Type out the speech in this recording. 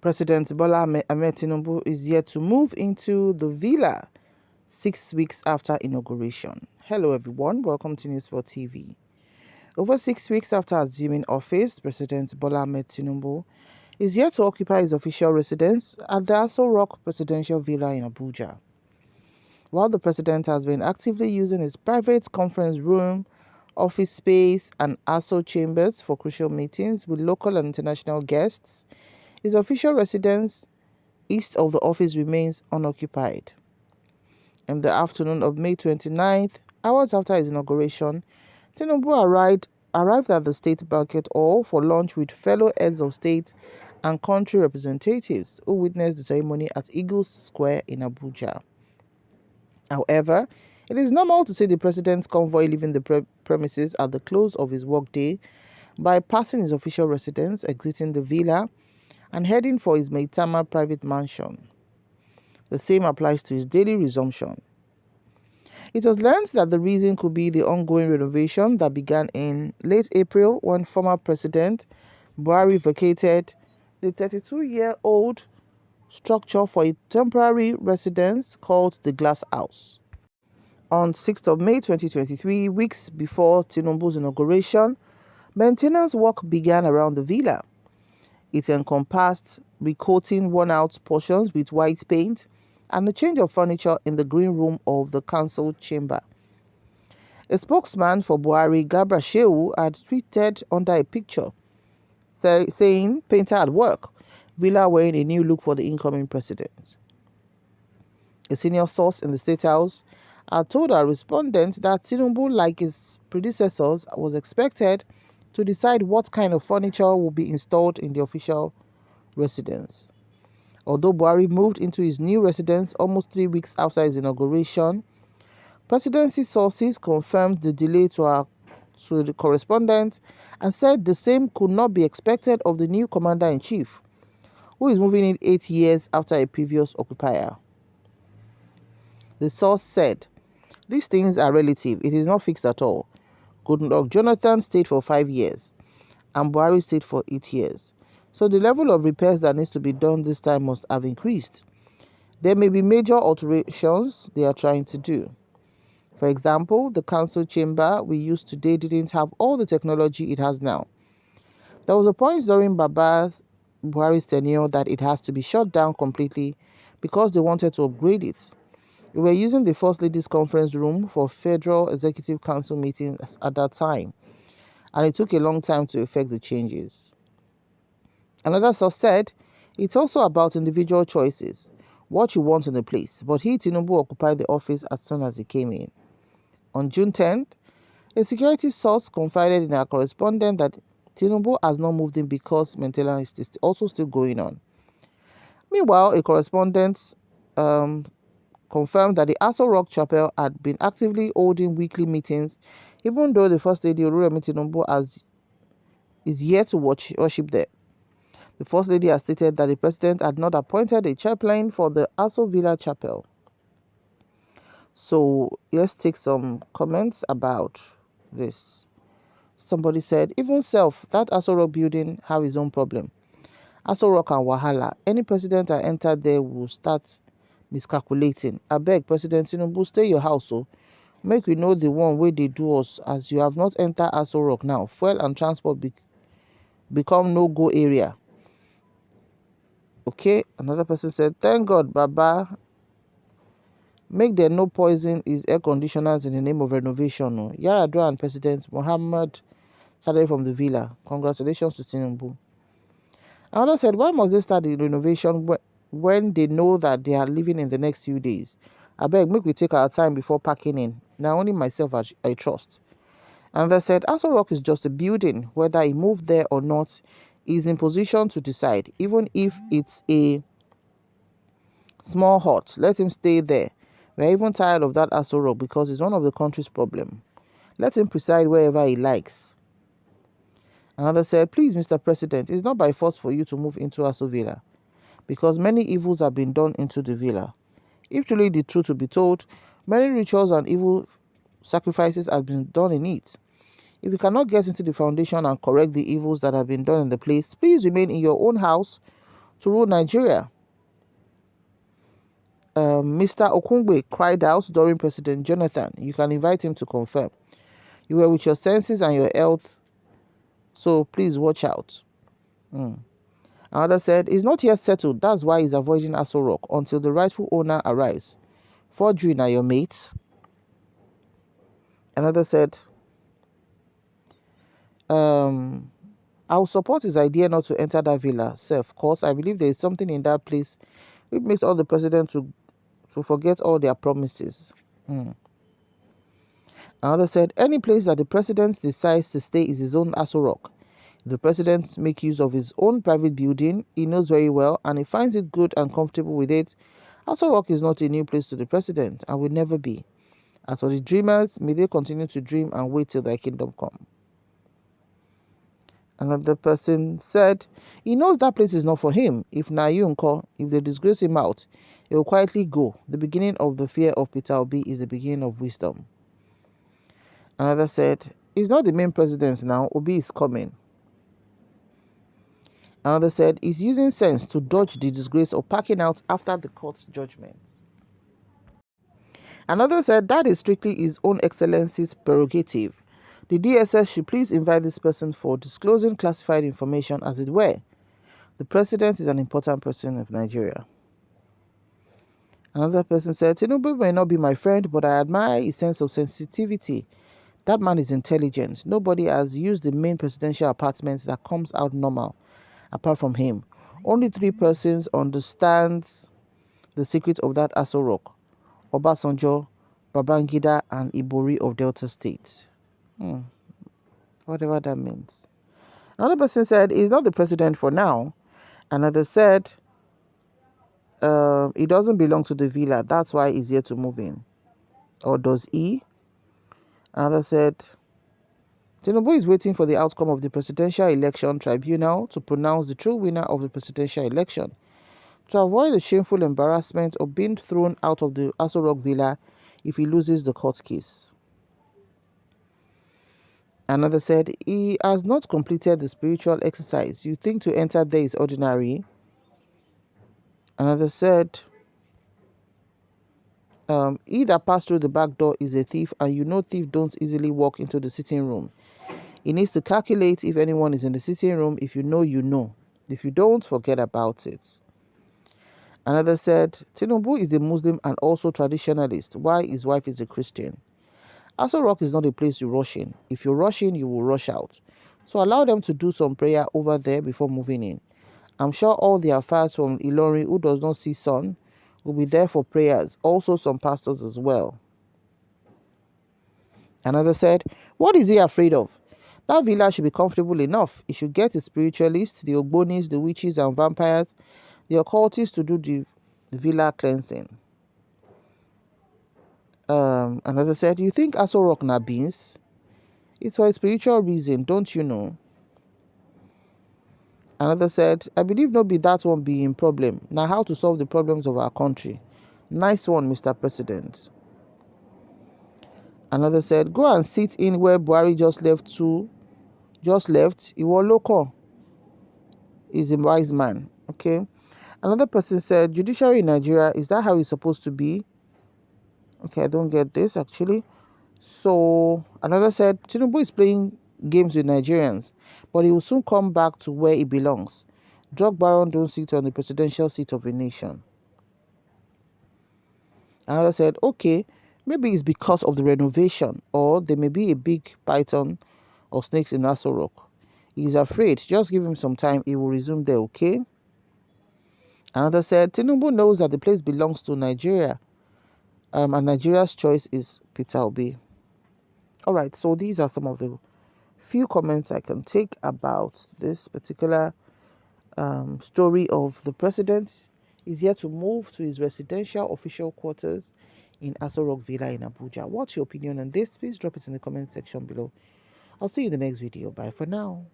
President Bola Ahmed Tinubu is yet to move into the villa 6 weeks after inauguration. Hello everyone, welcome to newsspottv. Over 6 weeks after assuming office, President Bola Ahmed Tinubu is yet to occupy his official residence at the Aso Rock Presidential Villa in Abuja. While the president has been actively using his private conference room, office space, and Aso chambers for crucial meetings with local and international guests, his official residence east of the office remains unoccupied. In the afternoon of May 29th, hours after his inauguration, Tinubu arrived at the State Banquet Hall for lunch with fellow heads of state and country representatives who witnessed the ceremony at Eagle Square in Abuja. However, it is normal to see the president's convoy leaving the premises at the close of his workday, bypassing his official residence, exiting the villa, and heading for his Maitama private mansion. The same applies to his daily resumption. It was learned that the reason could be the ongoing renovation that began in late April when former President Buhari vacated the 32-year-old structure for a temporary residence called the Glass House. On 6th of May 2023, weeks before Tinubu's inauguration, maintenance work began around the villa. It encompassed recoating worn-out portions with white paint and a change of furniture in the green room of the council chamber. A spokesman for Buhari, Gabra Shehu, had tweeted under a picture saying, "Painter at work, villa wearing a new look for the incoming president." A senior source in the State House had told our respondent that Tinubu, like his predecessors, was expected to decide what kind of furniture will be installed in the official residence. Although Buhari moved into his new residence almost 3 weeks after his inauguration, presidency sources confirmed the delay to the correspondent and said the same could not be expected of the new commander-in-chief, who is moving in 8 years after a previous occupier. The source said, "These things are relative. It is not fixed at all. Goodluck Jonathan stayed for 5 years, and Buhari stayed for 8 years. So the level of repairs that needs to be done this time must have increased. There may be major alterations they are trying to do. For example, the council chamber we use today didn't have all the technology it has now. There was a point during Buhari's tenure that it has to be shut down completely because they wanted to upgrade it. We were using the First Lady's conference room for Federal Executive Council meetings at that time, and it took a long time to effect the changes." Another source said, "It's also about individual choices, what you want in a place, but Tinubu occupied the office as soon as he came in." On June 10th, a security source confided in our correspondent that Tinubu has not moved in because maintenance is also still going on. Meanwhile, a correspondent confirmed that the Aso Rock Chapel had been actively holding weekly meetings, even though the First Lady Oluremi Tinubu is yet to worship there. The First Lady has stated that the president had not appointed a chaplain for the Aso Villa Chapel. So let's take some comments about this. Somebody said, "Even self, that Aso Rock building have his own problem. Aso Rock and Wahala. Any president that entered there will start miscalculating. Abeg, President Tinubu, stay your house o. Make we know the one wey dey do us, as you have not entered Aso Rock now. Fuel and transport become no-go area." Okay, another person said, "Thank God, Baba, make them no poison his air conditioners in the name of renovation. No. Yaradua and President Muhammad started from the villa. Congratulations to Tinubu." Another said, "Why must they start the renovation when they know that they are leaving in the next few days? Abeg, make we take our time before packing in. Now only myself I trust." And they said, "Aso Rock is just a building. Whether he moved there or not, is in position to decide. Even if it's a small hut, let him stay there. We're even tired of that Aso Rock because it's one of the country's problem. Let him preside wherever he likes." Another said, "Please, Mr. President, it's not by force for you to move into Aso Villa, because many evils have been done into the villa. If truly the truth to be told, many rituals and evil sacrifices have been done in it. If you cannot get into the foundation and correct the evils that have been done in the place, please remain in your own house to rule Nigeria. Mr. Okungwe cried out during President Jonathan. You can invite him to confirm. You were with your senses and your health, so please watch out. Another said, it's not yet settled. That's why he's avoiding Aso Rock until the rightful owner arrives. Forgery na your mates. Another said, I'll support his idea not to enter that villa, self, cause I believe there is something in that place which makes all the president to forget all their promises. Another said, any place that the president decides to stay is his own Aso Rock. If the president makes use of his own private building, he knows very well, and he finds it good and comfortable with it. Aso Rock is not a new place to the president and will never be. As for the dreamers, may they continue to dream and wait till their kingdom come. Another person said, he knows that place is not for him. If Nayunko, if they disgrace him out, he will quietly go. The beginning of the fear of Peter Obi is the beginning of wisdom. Another said, he's not the main president now. Obi is coming. Another said, he's using sense to dodge the disgrace of packing out after the court's judgment. Another said, that is strictly his own excellency's prerogative. The DSS should please invite this person for disclosing classified information, as it were. The president is an important person of Nigeria. Another person said, Tinubu may not be my friend, but I admire his sense of sensitivity. That man is intelligent. Nobody has used the main presidential apartments that comes out normal, apart from him. Only 3 persons understands the secret of that Aso Rock: Obasanjo, Babangida, and Ibori of Delta State. Whatever that means. Another person said, he's not the president for now. Another said, he doesn't belong to the villa. That's why he's here to move in. Or does he? Another said, Tinubu is waiting for the outcome of the Presidential Election Tribunal to pronounce the true winner of the presidential election, to avoid the shameful embarrassment of being thrown out of the Aso Rock villa if he loses the court case. Another said, he has not completed the spiritual exercise. You think to enter there is ordinary? Another said, he that passed through the back door is a thief, and you know thief don't easily walk into the sitting room. He needs to calculate if anyone is in the sitting room. If you know, you know. If you don't, forget about it. Another said, Tinubu is a Muslim and also traditionalist, while his wife is a Christian. Aso Rock is not a place you rush in. If you rush in, you will rush out. So allow them to do some prayer over there before moving in. I'm sure all the affairs from Ilorin who does not see sun will be there for prayers. Also some pastors as well. Another said, what is he afraid of? That villa should be comfortable enough. He should get a spiritualist, the Ogbonis, the witches and vampires, the occultists to do the villa cleansing. Another said, you think Aso Rock na beans? It's for a spiritual reason, don't you know? Another said, I believe no be that one being problem. Now how to solve the problems of our country. Nice one, Mr. President. Another said, go and sit in where Buhari just left. Iwo local. He's a wise man. Okay. Another person said, judiciary in Nigeria, is that how it's supposed to be? Okay, I don't get this actually. So another said, Tinubu is playing games with Nigerians, but he will soon come back to where he belongs. Drug baron don't sit on the presidential seat of a nation. Another said, okay, maybe it's because of the renovation, or there may be a big python or snakes in Aso Rock. He's afraid. Just give him some time. He will resume there, okay? Another said, Tinubu knows that the place belongs to Nigeria, and Nigeria's choice is Peter Obi. All right, so these are some of the few comments I can take about this particular story of the president. Is here to move to his residential official quarters in Aso Rock Villa in Abuja. What's your opinion on this? Please drop it in the comment section below. I'll see you in the next video. Bye for now.